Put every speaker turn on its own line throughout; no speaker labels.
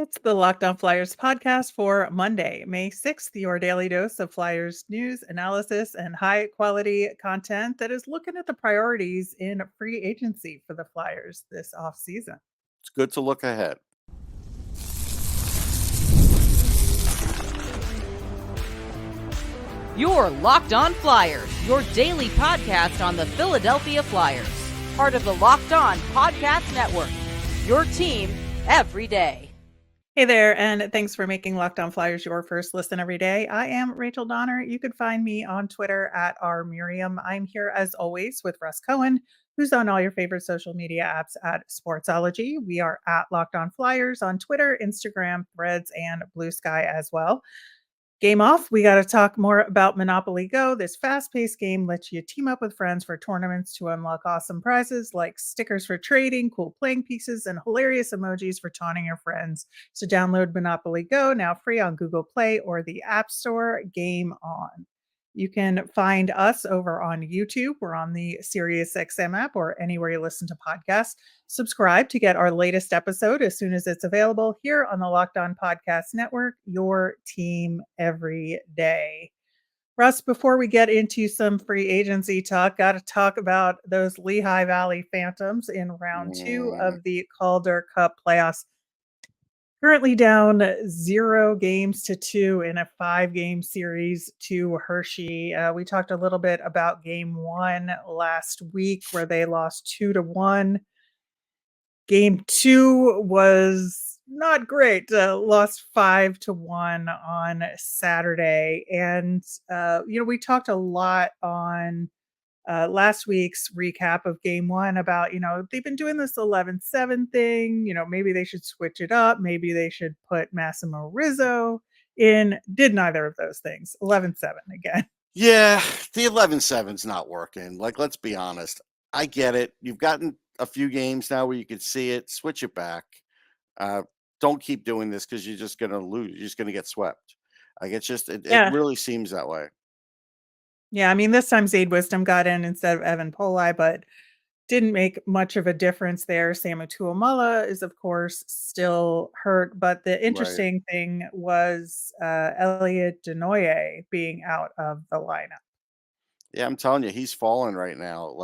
It's the Locked On Flyers podcast for Monday, May 6th, your daily dose of Flyers news, analysis, and high quality content that is looking at the priorities in free agency for the Flyers this offseason.
It's good to look ahead.
You're Locked On Flyers, your daily podcast on the Philadelphia Flyers, part of the Locked On Podcast Network, your team every day.
Hey there, and thanks for making Locked On Flyers your first listen every day. I am Rachel Donner. You can find me on Twitter at rmiriam. I'm here as always with Russ Cohen, who's on all your favorite social media apps at Sportsology. We are at Locked On Flyers on Twitter, Instagram, Threads, and Blue Sky as well. Game off, we got to talk more about Monopoly Go. This fast-paced game lets you team up with friends for tournaments to unlock awesome prizes like stickers for trading, cool playing pieces, and hilarious emojis for taunting your friends. So download Monopoly Go, now free on Google Play or the App Store. Game on. You can find us over on YouTube. We're on the SiriusXM app or anywhere you listen to podcasts. Subscribe to get our latest episode as soon as it's available here on the Locked On Podcast Network, your team every day. Russ, before we get into some free agency talk, got to talk about those Lehigh Valley Phantoms in round two of the Calder Cup playoffs. Currently down 0-2 in a 5-game series to Hershey. We talked a little bit about game one last week where they lost 2-1. Game two was not great. Lost 5-1 on Saturday. And, we talked a lot on last week's recap of game one about, they've been doing this 11-7 thing. Maybe they should switch it up. Maybe they should put Massimo Rizzo in. Did neither of those things. 11-7 again.
Yeah, the 11-7's not working. Let's be honest. I get it. You've gotten a few games now where you can see it. Switch it back. Don't keep doing this because you're just going to lose. You're just going to get swept. It really seems that way.
Yeah, I mean, this time Zaid Wisdom got in instead of Evan Poli, but didn't make much of a difference there. Samu Tuomala is, of course, still hurt, but the interesting thing was Elliot Denoye being out of the lineup.
Yeah, I'm telling you, he's falling right now.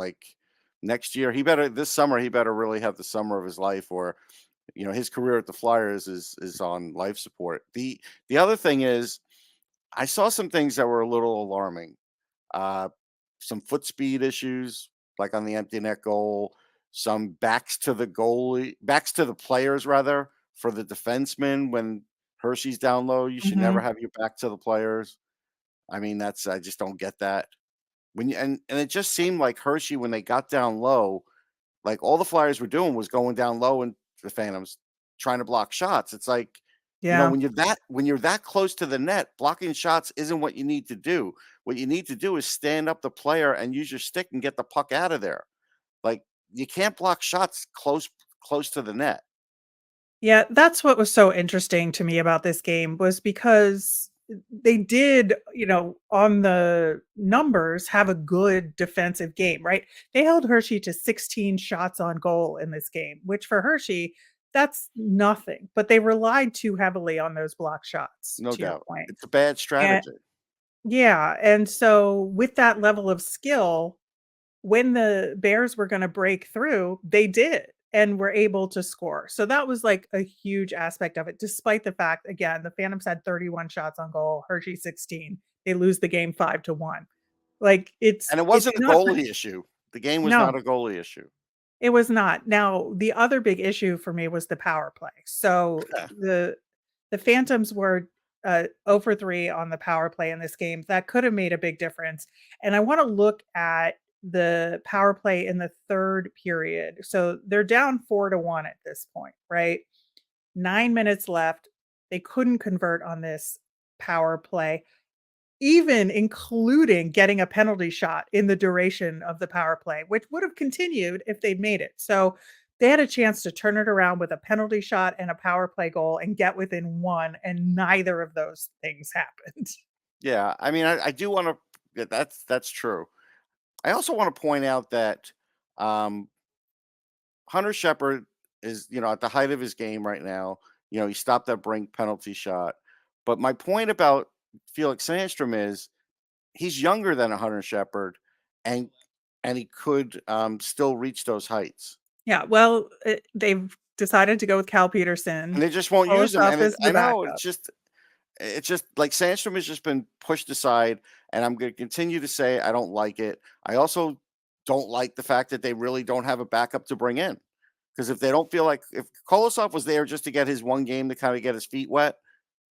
Next year, this summer, he better really have the summer of his life, or his career at the Flyers is on life support. The other thing is, I saw some things that were a little alarming. Some foot speed issues, like on the empty net goal, some backs to the players rather, for the defenseman when Hershey's down low. You should never have your back to the players. I mean, I just don't get that. And it just seemed like Hershey, when they got down low, like all the Flyers were doing was going down low and the Phantoms trying to block shots. It's like, when you're that close to the net, blocking shots isn't what you need to do. What you need to do is stand up the player and use your stick and get the puck out of there. You can't block shots close to the net.
Yeah, that's what was so interesting to me about this game, was because they did, on the numbers, have a good defensive game, right? They held Hershey to 16 shots on goal in this game, which for Hershey, that's nothing. But they relied too heavily on those block shots.
No
to your
doubt.
point.
It's a bad strategy.
And so with that level of skill, when the Bears were going to break through, they did and were able to score. So that was like a huge aspect of it, despite the fact, again, the Phantoms had 31 shots on goal, Hershey 16. They lose the game 5-1.
And it wasn't a goalie issue. The game was not a goalie issue.
It was not. Now, the other big issue for me was the power play. So the Phantoms were 0-for-3 on the power play in this game. That could have made a big difference. And I want to look at the power play in the third period. So they're down 4-1 at this point, right? 9 minutes left. They couldn't convert on this power play, even including getting a penalty shot in the duration of the power play, which would have continued if they'd made it. So they had a chance to turn it around with a penalty shot and a power play goal and get within one, and neither of those things happened.
Yeah, I mean, I do want to. That's true. I also want to point out that Hunter Shepard is, at the height of his game right now. He stopped that Brink penalty shot. But my point about Felix Sandstrom is he's younger than a Hunter Shepherd, and he could still reach those heights.
Yeah, well, they've decided to go with Cal Peterson.
And they just won't use him.
Kolosov
And
is the
I know
backup.
it's just like Sandstrom has just been pushed aside, and I'm going to continue to say I don't like it. I also don't like the fact that they really don't have a backup to bring in, because if they don't feel like, if Kolosov was there just to get his one game to kind of get his feet wet,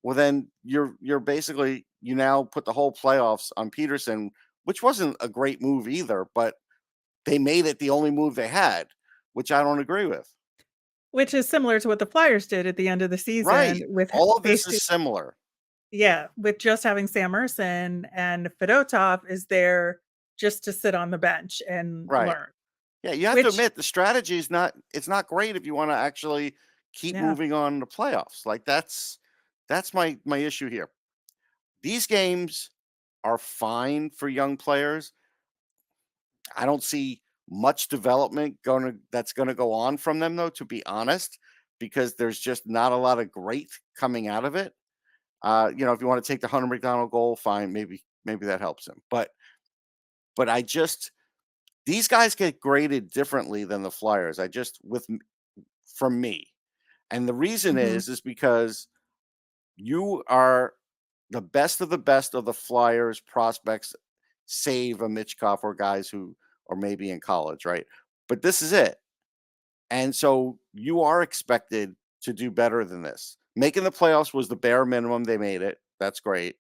well then you're basically, you now put the whole playoffs on Peterson, which wasn't a great move either, but they made it the only move they had, which I don't agree with.
Which is similar to what the Flyers did at the end of the season
Right.
with
All of this
basically,
is similar.
yeah, with just having Sam Ersson, and Fedotov is there just to sit on the bench and
Right.
learn.
Yeah, you have to
Which,
admit the strategy is not, it's not great if you want to actually keep
yeah,
moving on in the playoffs. Like that's my issue here. These games are fine for young players. I don't see much development that's going to go on from them, though, to be honest, because there's just not a lot of great coming out of it. If you want to take the Hunter McDonald goal, fine, maybe that helps him. But I just, these guys get graded differently than the Flyers. From me, and the reason
mhm.
is because you are the best of the Flyers prospects, save a Mitchkov or guys who are maybe in college, right? But this is it. And so you are expected to do better than this. Making the playoffs was the bare minimum. They made it. That's great.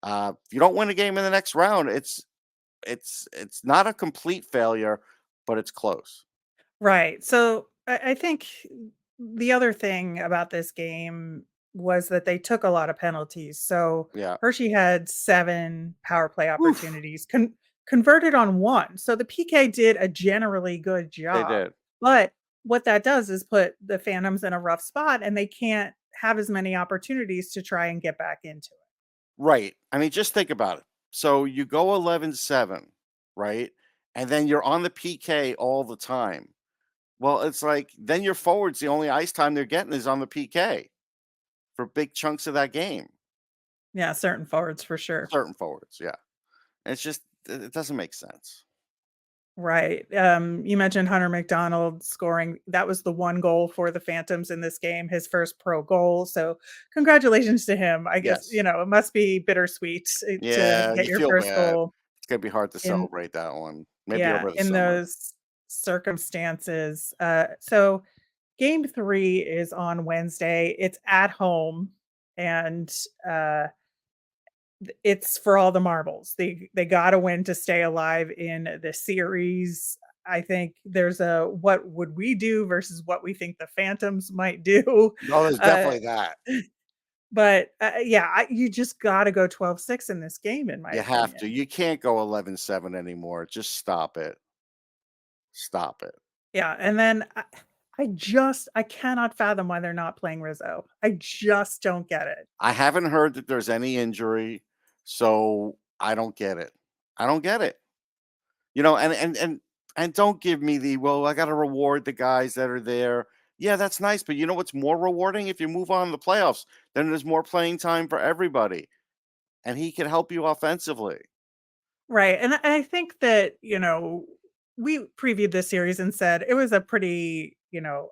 If you don't win a game in the next round, it's not a complete failure, but it's close.
Right. So I think the other thing about this game was that they took a lot of penalties. So
Yeah.
Hershey had 7 power play
Oof,
opportunities, converted on 1. So the PK did a generally good
they
job.
did.
But what that does is put the Phantoms in a rough spot, and they can't have as many opportunities to try and get back into it.
Right. I mean, just think about it. So you go 11-7, right? And then you're on the PK all the time. Well, it's like then your forwards, the only ice time they're getting is on the PK for big chunks of that game.
Yeah, certain forwards for sure.
Certain forwards, yeah. It's just it doesn't make sense.
Right. You mentioned Hunter McDonald scoring. That was the one goal for the Phantoms in this game, his first pro goal. So congratulations to him. I guess,
Yes.
it must be bittersweet to
Yeah,
get
you
your
feel
first
bad.
goal
It's gonna be hard to
in,
celebrate that one. Maybe
yeah,
over the
in
summer.
those circumstances. So game 3 is on Wednesday. It's at home, and uh it's for all the marbles. They gotta win to stay alive in the series. I think there's a what would we do versus what we think the Phantoms might do.
No, there's
Uh,
definitely that.
but, yeah, you just gotta go 12-6 in this game, in my
You have to.
opinion.
You can't go 11-7 anymore. Just stop it. Stop it.
Yeah, and then I cannot fathom why they're not playing Rizzo. I just don't get it.
I haven't heard that there's any injury, so I don't get it. I don't get it. And don't give me the, well, I got to reward the guys that are there. Yeah, that's nice, but you know what's more rewarding? If you move on to the playoffs, then there's more playing time for everybody, and he can help you offensively.
Right, and I think that, we previewed this series and said it was a pretty,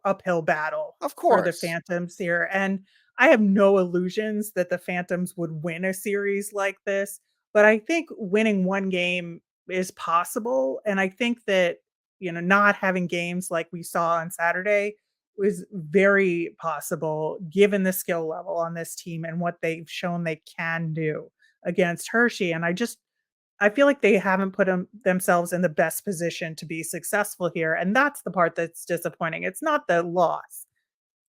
uphill battle
Of
for the
course.
Phantoms here, and I have no illusions that the Phantoms would win a series like this, but I think winning 1 game is possible, and I think that, not having games like we saw on Saturday was very possible given the skill level on this team and what they've shown they can do against Hershey, and I feel like they haven't put themselves in the best position to be successful here, and that's the part that's disappointing. It's not the loss,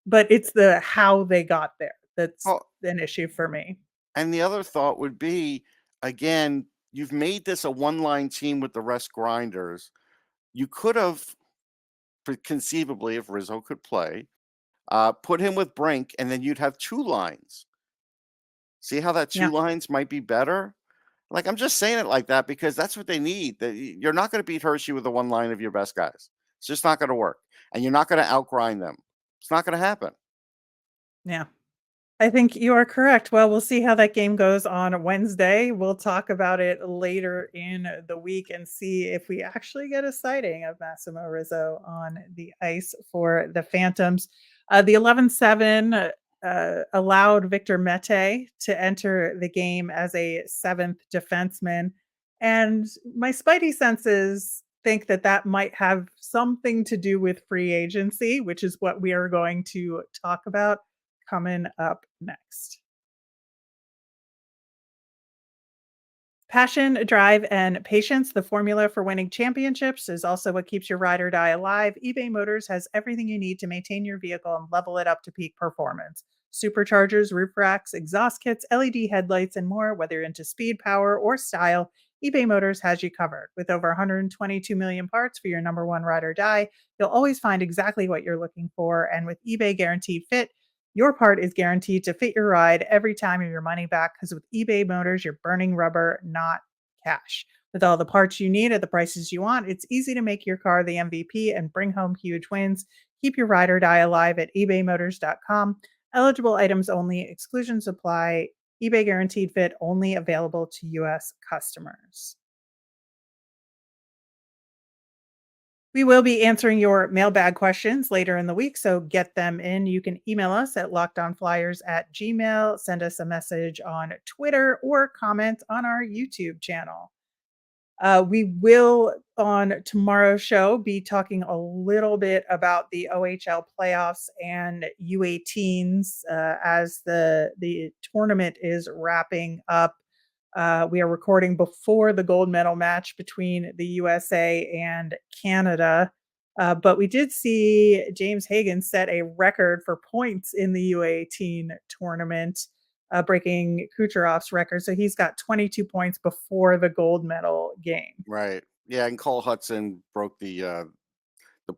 but it's the how they got there that's
Well,
an issue for me.
and the other thought would be, again, you've made this a one-line team with the rest grinders. You could have, conceivably, if Rizzo could play, put him with Brink, and then you'd have 2 lines. See how that 2
Yeah.
lines might be better? Like, I'm just saying it like that because that's what they need. You're not gonna beat Hershey with the one line of your best guys. It's just not gonna work, and you're not gonna outgrind them. It's not gonna happen.
Yeah. I think you are correct. Well, we'll see how that game goes on Wednesday. We'll talk about it later in the week and see if we actually get a sighting of Massimo Rizzo on the ice for the Phantoms. The 11-7 allowed Victor Mete to enter the game as a seventh defenseman. And my spidey senses think that that might have something to do with free agency, which is what we are going to talk about coming up next. Passion, drive, and patience, the formula for winning championships, is also what keeps your ride or die alive. eBay Motors has everything you need to maintain your vehicle and level it up to peak performance. Superchargers, roof racks, exhaust kits, LED headlights, and more. Whether you're into speed, power, or style, eBay Motors has you covered. With over 122 million parts for your number one ride or die, you'll always find exactly what you're looking for. And with eBay Guaranteed Fit, your part is guaranteed to fit your ride every time, or your money back, because with eBay Motors, you're burning rubber, not cash. With all the parts you need at the prices you want, it's easy to make your car the MVP and bring home huge wins. Keep your ride or die alive at ebaymotors.com. Eligible items only, exclusions apply. eBay Guaranteed Fit only available to U.S. customers. We will be answering your mailbag questions later in the week, so get them in. You can email us at lockedonflyers@gmail, send us a message on Twitter, or comment on our YouTube channel. We will, on tomorrow's show, be talking a little bit about the OHL playoffs and U18s as the tournament is wrapping up. We are recording before the gold medal match between the USA and Canada. But we did see James Hagan set a record for points in the U18 tournament, breaking Kucherov's record. So he's got 22 points before the gold medal game.
Right. Yeah, and Cole Hudson broke the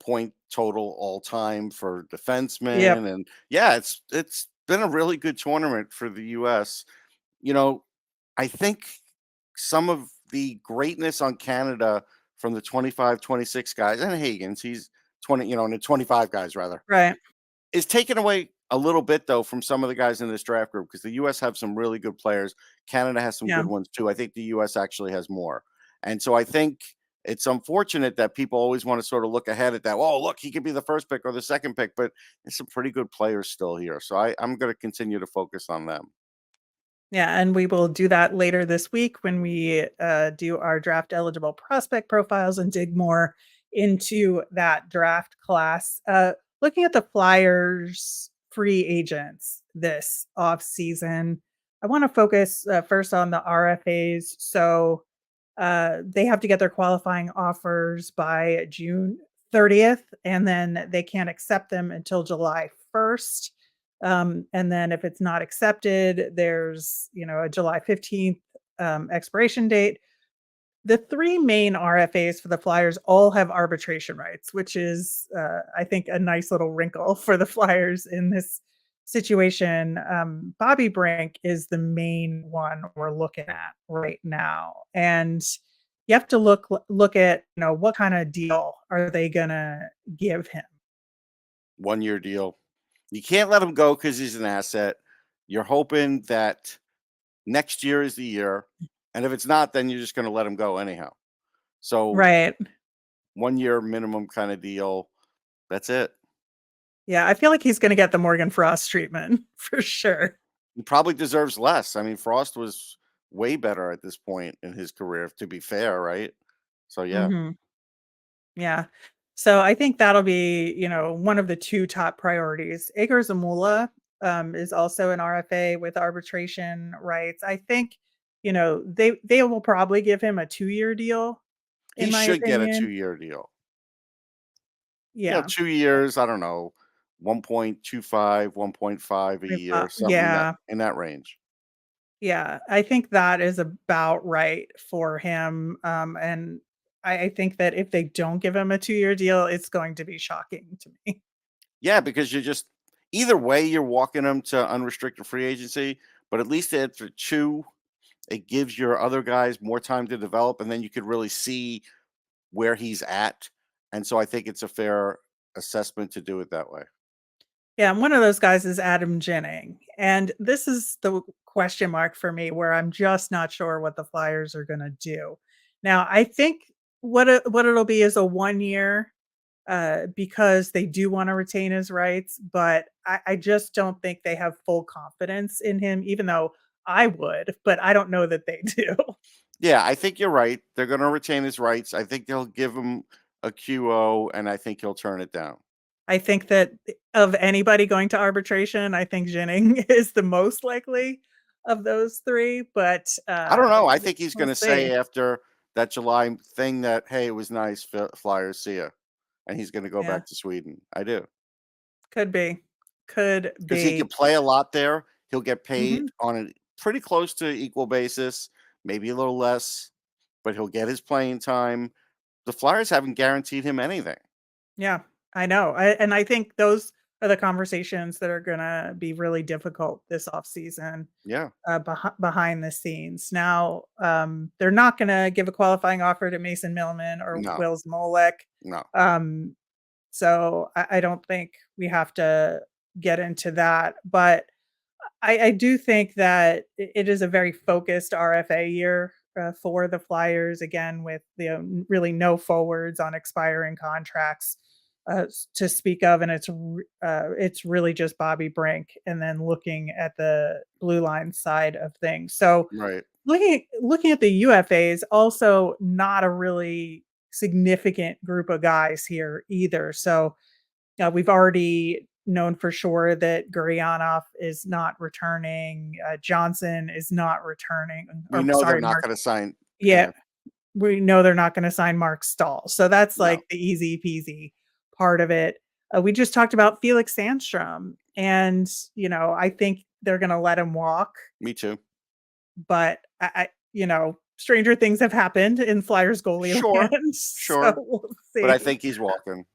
point total all time for
Yep.
defensemen, and yeah, it's been a really good tournament for the US. You know, I think some of the greatness on Canada from the 25, 26 guys, and Hagen's, he's 20, and the 25 guys rather,
Right.
is taken away a little bit though from some of the guys in this draft group, because the US have some really good players. Canada has some
Yeah.
good ones too. I think the US actually has more. And so I think it's unfortunate that people always want to sort of look ahead at that. Oh, look, he could be the first pick or the second pick, but there's some pretty good players still here. So I'm going to continue to focus on them.
Yeah, and we will do that later this week when we do our draft eligible prospect profiles and dig more into that draft class. Looking at the Flyers free agents this off season, I want to focus first on the RFAs. So they have to get their qualifying offers by June 30th, and then they can't accept them until July 1st. And then if it's not accepted, there's, a July 15th expiration date. The three main RFAs for the Flyers all have arbitration rights, which is, I think, a nice little wrinkle for the Flyers in this situation. Bobby Brink is the main one we're looking at right now, and you have to look at what kind of deal are they gonna give him.
1 year deal. You can't let him go because he's an asset. You're hoping that next year is the year. And if it's not, then you're just going to let him go anyhow. So
Right.
1 year minimum kind of deal. That's it.
Yeah, I feel like he's gonna get the Morgan Frost treatment for sure.
He probably deserves less. I mean, Frost was way better at this point in his career, to be fair, right? So yeah.
Mhm. Yeah. So I think that'll be, one of the two top priorities. Acre Zamula is also an RFA with arbitration rights. I think, they will probably give him a 2-year deal, in
He
my
should get a
opinion.
2 year deal.
Yeah.
2 years, I don't know, 1.25, 1.5 a year, something in that
Yeah.
range.
Yeah. I think that is about right for him. And I think that if they don't give him a 2-year deal, it's going to be shocking to me.
Yeah, because you're just either way, you're walking them to unrestricted free agency, but at least after two, it gives your other guys more time to develop, and then you could really see where he's at. And so I think it's a fair assessment to do it that way.
Yeah, and one of those guys is Adam Jennings, and this is the question mark for me where I'm just not sure what the Flyers are gonna do. Now, I think what it'll be is a 1 year, because they do wanna retain his rights, but I just don't think they have full confidence in him, even though I would, but I don't know that they do.
Yeah, I think you're right. They're going to retain his rights. I think they'll give him a QO, and I think he'll turn it down.
I think that of anybody going to arbitration, I think Jennings is the most likely of those 3, but,
I don't know. I think he's
we'll
going to
see.
say after that July thing that, hey, it was nice, Flyers, see ya. And he's going to go
Yeah,
back to Sweden. I do.
could be. Could
Because he can
be.
play a lot there. He'll get paid
Mhm.
on a pretty close to equal basis, maybe a little less, but he'll get his playing time. The Flyers haven't guaranteed him anything.
Yeah, I know. I think those are the conversations that are gonna be really difficult this offseason,
Yeah.
behind the scenes. Now, they're not gonna give a qualifying offer to Mason Millman or
No,
Wills Molek.
no.
Um, so I don't think we have to get into that, but I do think that it is a very focused RFA year, for the Flyers, again, with, really no forwards on expiring contracts, to speak of, and it's really just Bobby Brink, and then looking at the blue line side of things. So,
Right.
looking at the UFAs, also not a really significant group of guys here either. So, we've already known for sure that Guryanov is not returning, Johnson is not returning,
We
or
know they're
sorry,
not
Mark.
going to sign.
Yeah,
Yeah.
we know they're not gonna sign Mark Stahl, so that's,
No,
like, the easy peasy part of it. We just talked about Felix Sandstrom, and, I think they're gonna let him walk,
me too.
but stranger things have happened in Flyers goalie
Sure,
land, so
sure.
we'll
But I
see.
think he's walking.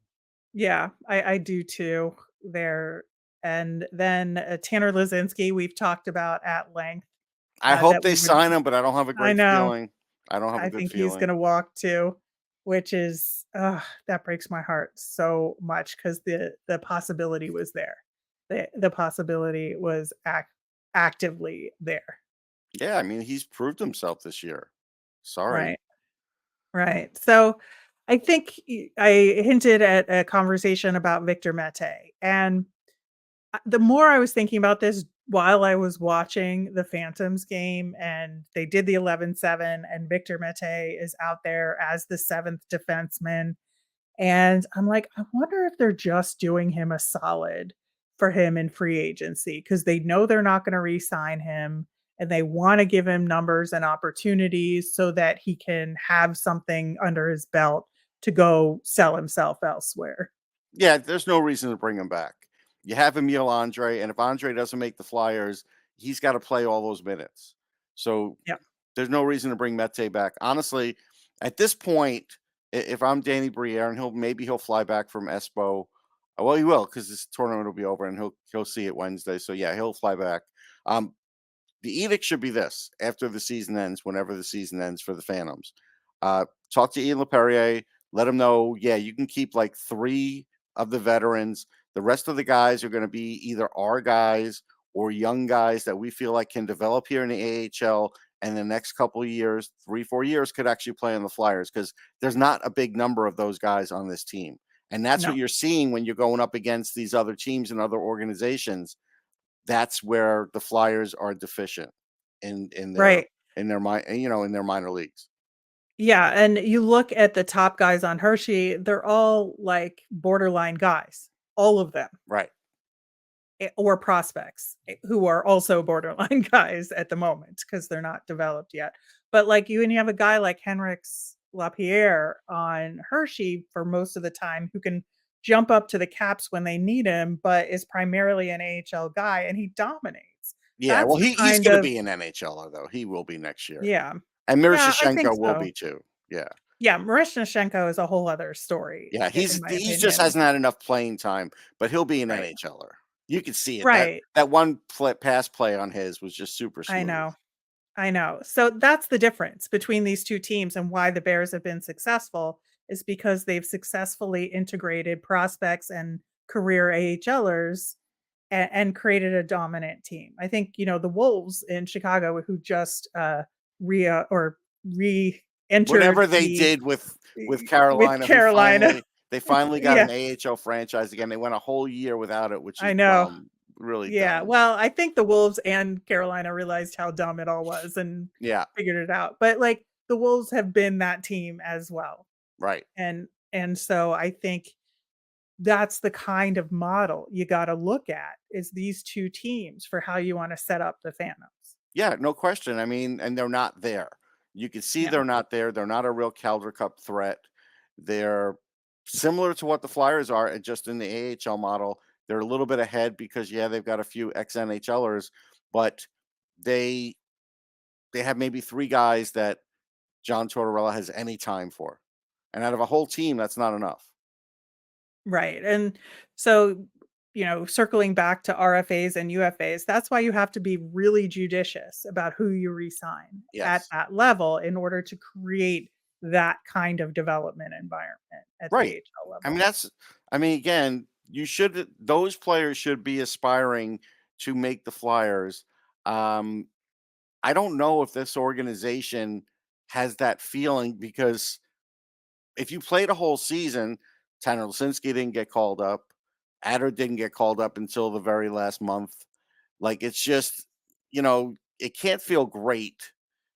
Yeah, I do too there. And then, Tanner Lazinski, we've talked about at length,
I hope
that
they
we would
sign him, but I don't have a
I
great
know.
feeling. I don't have a
I
good
think he's
feeling.
gonna walk too, which is that breaks my heart so much because the possibility was there. The possibility was actively there.
Yeah, I mean, he's proved himself this year. Sorry.
Right, right. So, I think I hinted at a conversation about Victor Mete, and the more I was thinking about this while I was watching the Phantoms game, and they did the 11-7, and Victor Mete is out there as the 7th defenseman, and I'm like, "I wonder if they're just doing him a solid for him in free agency because they know they're not gonna re-sign him, and they wanna give him numbers and opportunities so that he can have something under his belt to go sell himself elsewhere."
Yeah, there's no reason to bring him back. You have Emil Andre, and if Andre doesn't make the Flyers, he's got to play all those minutes. So
Yeah,
there's no reason to bring Mete back. Honestly, at this point, if I'm Danny Briere, and he'll fly back from Espo. Well, he will because this tournament will be over, and he'll see it Wednesday. So yeah, he'll fly back. Um, the edict should be this: after the season ends, whenever the season ends for the Phantoms, uh, talk to Ian LePerrier. Let him know. Yeah, you can keep like 3 of the veterans. The rest of the guys are going to be either our guys or young guys that we feel like can develop here in the AHL, and the next couple of years, 3-4 years, could actually play on the Flyers because there's not a big number of those guys on this team. And that's what
no.
you're seeing when you're going up against these other teams and other organizations. That's where the Flyers are deficient in their
Right.
in their minor leagues.
Yeah, and you look at the top guys on Hershey, they're all, like, borderline guys, all of them,
Right.
or prospects, who are also borderline guys at the moment because 'cause they're not developed yet. But, like, you have a guy like Henrix Lapierre on Hershey for most of the time who can jump up to the Caps when they need him, but is primarily an AHL guy, and he dominates.
Yeah,
That's
well,
the
he's
kind
gonna
of
be an NHLer though. He will be next year.
Yeah.
And
Yeah, I think
Miroshnichenko will
so.
be too. Yeah.
Yeah, Miroshnichenko is a whole other story,
Yeah,
in my
he's just
opinion.
hasn't had enough playing time, but he'll be an
Right.
NHLer. You can see it. That
Right.
that one pass play on his was just super
I
smooth.
know. I know. So that's the difference between these 2 teams and why the Bears have been successful is because they've successfully integrated prospects and career AHLers and created a dominant team. I think, the Wolves in Chicago who just re-entered
Whatever they
the
did with
with
Carolina, who
Carolina.
finally got
Yeah,
an AHL franchise again. They went a whole year without it, which
I
is
know.
dumb, really
Yeah.
dumb.
Well, I think the Wolves and Carolina realized how dumb it all was and
Yeah,
figured it out. But like the Wolves have been that team as well.
right.
And so I think that's the kind of model you got to look at is these two teams for how you want to set up the Phantoms.
Yeah, no question. I mean, and they're not there. You can see
Yeah.
they're not there. They're not a real Calder Cup threat. They're similar to what the Flyers are, and just in the AHL model. They're a little bit ahead because yeah, they've got a few ex-NHLers, but they they have maybe three guys that John Tortorella has any time for. And out of a whole team, that's not enough.
Right. And so, circling back to RFAs and UFAs, that's why you have to be really judicious about who you resign at
Yes.
that level in order to create that kind of development environment at the
Right.
AHL
I mean,
level.
that's I mean, again, those players should be aspiring to make the Flyers. Um, I don't know if this organization has that feeling because if you played a whole season, Tanner Lisinski didn't get called up. Adder didn't get called up until the very last month. Like it's just, it can't feel great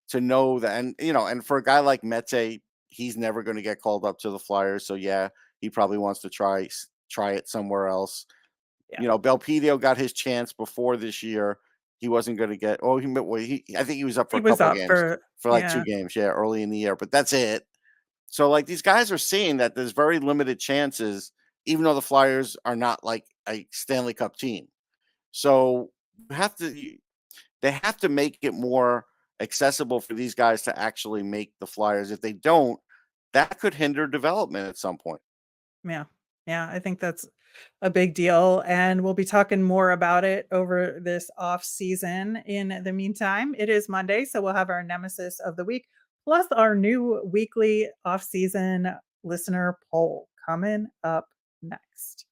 to know that, and for a guy like Mete, he's never going to get called up to the Flyers. So yeah, he probably wants to try it somewhere else.
Yeah.
Belpedio got his chance before this year. He wasn't going to get. Oh, I think he was up for
He
a
was
couple
up
games
for
for like two
yeah.
games, yeah, early in the year. But that's it. So like these guys are seeing that there's very limited chances, even though the Flyers are not like a Stanley Cup team. So you have to they have to make it more accessible for these guys to actually make the Flyers. If they don't, that could hinder development at some point.
Yeah. Yeah, I think that's a big deal, and we'll be talking more about it over this off season. In the meantime, it is Monday, so we'll have our Nemesis of the week, plus our new weekly off season listener poll coming up next.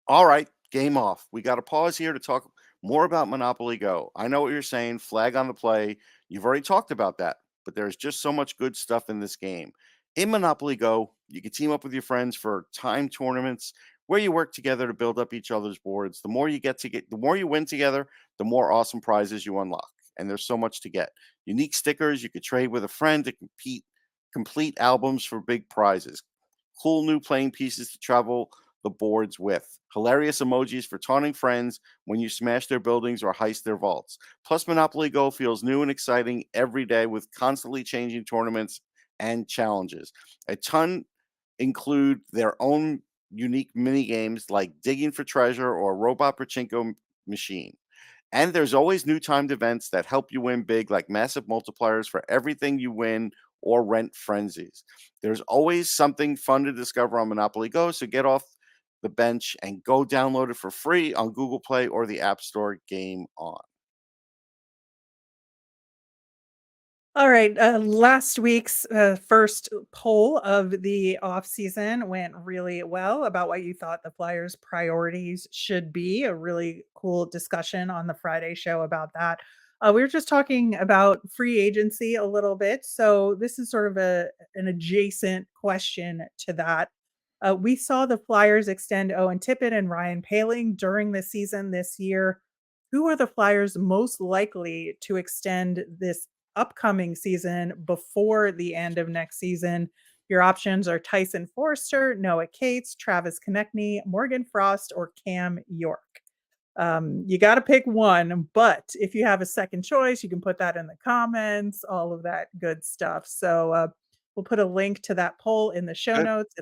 All right, game off. We got to pause here to talk more about Monopoly Go. I know what you're saying, flag on the play. You've already talked about that, but there's just so much good stuff in this game. In Monopoly Go, you can team up with your friends for time tournaments where you work together to build up each other's boards. The more you win together, the more awesome prizes you unlock. And there's so much to get. Unique stickers you could trade with a friend to complete albums for big prizes. Cool new playing pieces to travel the boards with. Hilarious emojis for taunting friends when you smash their buildings or heist their vaults. Plus, Monopoly Go feels new and exciting every day with constantly changing tournaments and challenges. A ton include their own unique mini games like digging for treasure or robot pachinko machine. And there's always new timed events that help you win big, like massive multipliers for everything you win or rent frenzies. There's always something fun to discover on Monopoly Go, so get off the bench and go download it for free on Google Play or the App Store. Game on.
All right. Last week's first poll of the off season went really well about what you thought the Flyers' priorities should be. A really cool discussion on the Friday show about that. We were just talking about free agency a little bit, so this is sort of an adjacent question to that. We saw the Flyers extend Owen Tippett and Ryan Paling during the season this year. Who are the Flyers most likely to extend this upcoming season before the end of next season? Your options are Tyson Forster, Noah Cates, Travis Konechny, Morgan Frost, or Cam York. You got to pick one, but if you have a second choice, you can put that in the comments, all of that good stuff. So we'll put a link to that poll in the show
Good.
notes.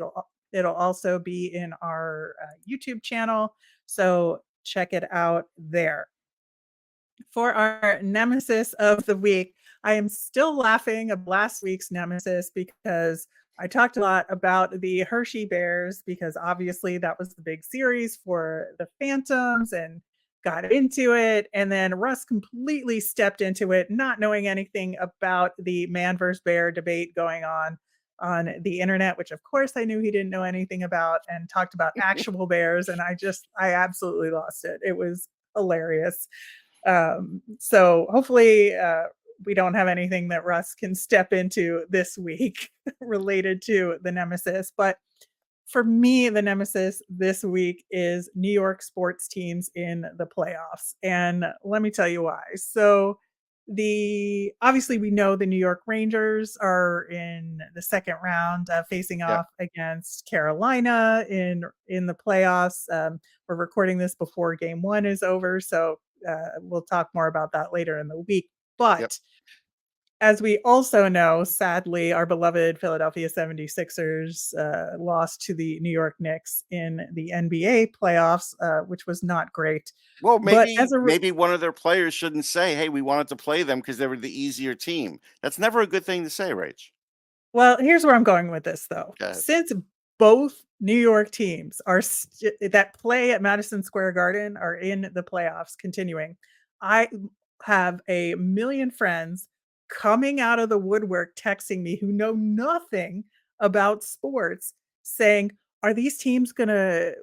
It'll also be in our YouTube channel, so check it out there. For our nemesis of the week, I am still laughing at last week's nemesis because I talked a lot about the Hershey Bears because obviously that was the big series for the Phantoms and got into it. And then Russ completely stepped into it, not knowing anything about the man versus bear debate going on. on the internet, which of course I knew he didn't know anything about, and talked about actual bears. And I absolutely lost it. It was hilarious. So hopefully we don't have anything that Russ can step into this week related to the Nemesis. But for me, the Nemesis this week is New York sports teams in the playoffs. And let me tell you why. So the obviously we know the New York Rangers are in the second round, facing
Yeah.
off against Carolina in the playoffs. We're recording this before game 1 is over, so we'll talk more about that later in the week. But
Yep.
as we also know, sadly, our beloved Philadelphia 76ers lost to the New York Knicks in the NBA playoffs, which was not great.
Well,
But as
maybe one of their players shouldn't say, "Hey, we wanted to play them because they were the easier team." That's never a good thing to say, Rach.
Well, here's where I'm going with this, though.
Go ahead.
Since both New York teams are that play at Madison Square Garden are in the playoffs continuing, I have a million friends coming out of the woodwork texting me who know nothing about sports saying, are these teams going to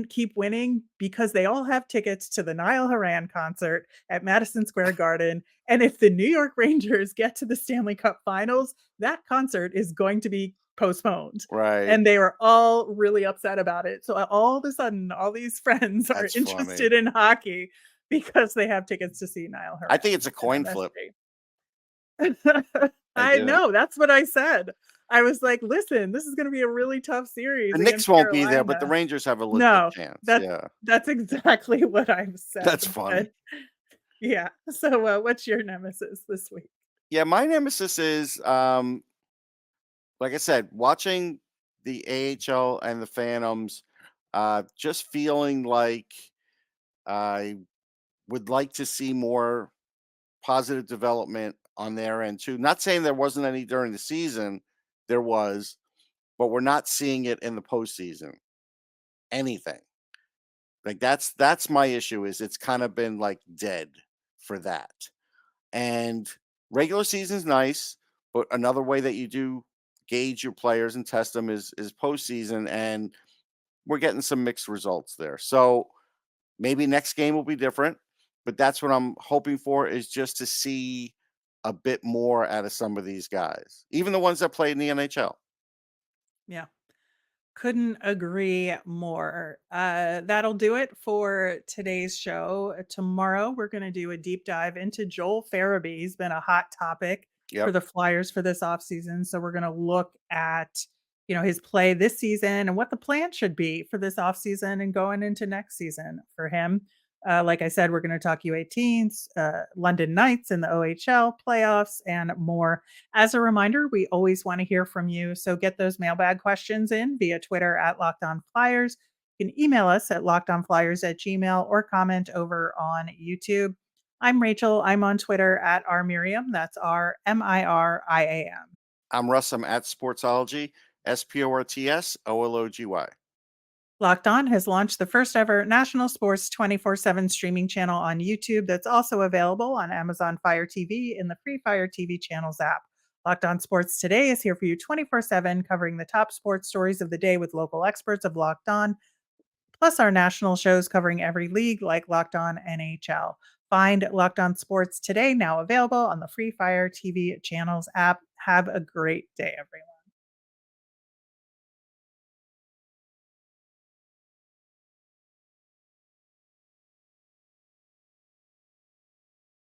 keep winning? Because they all have tickets to the Niall Horan concert at Madison Square Garden. And if the New York Rangers get to the Stanley Cup finals, that concert is going to be postponed.
Right.
And they were all really upset about it. So all of a sudden, all these friends are
That's
interested
funny.
in hockey because they have tickets to see Niall Horan.
I think it's a
at
coin flip.
MSG.
I
I
do.
know. That's what I said. I was like, listen, this is going to be a really tough series
The Knicks
against
won't be there, but the
Carolina.
Rangers have a legit
No,
chance.
that's
Yeah.
that's exactly what I've said.
That's funny.
But yeah. So what's your nemesis this week?
Yeah, my nemesis is like I said, watching the AHL and the Phantoms, just feeling like I would like to see more positive development on their end too. Not saying there wasn't any during the season, there was, but we're not seeing it in the postseason. Anything. Like that's my issue is it's kind of been like dead for that. And regular season's nice, but another way that you do gauge your players and test them is postseason, and we're getting some mixed results there. So maybe next game will be different, but that's what I'm hoping for is just to see a bit more out of some of these guys, even the ones that played in the NHL.
Yeah. Couldn't agree more. That'll do it for today's show. Tomorrow, we're going to do a deep dive into Joel Farabee. He's been a hot topic for
Yep.
the Flyers for this offseason. So we're going to look at, his play this season and what the plan should be for this offseason and going into next season for him. Like I said, we're going to talk U18s, London Knights in the OHL playoffs, and more. As a reminder, we always want to hear from you. So get those mailbag questions in via Twitter at Locked On Flyers. You can email us at lockedonflyers@gmail or comment over on YouTube. I'm Rachel. I'm on Twitter at rmiriam. That's RMIRIAM.
I'm Russ. I'm at Sportsology, SPORTSOLOGY.
Locked On has launched the first ever national sports 24/7 streaming channel on YouTube that's also available on Amazon Fire TV in the free Fire TV channels app. Locked On Sports Today is here for you 24/7, covering the top sports stories of the day with local experts of Locked On, plus our national shows covering every league like Locked On NHL. Find Locked On Sports Today now available on the free Fire TV channels app. Have a great day, everyone.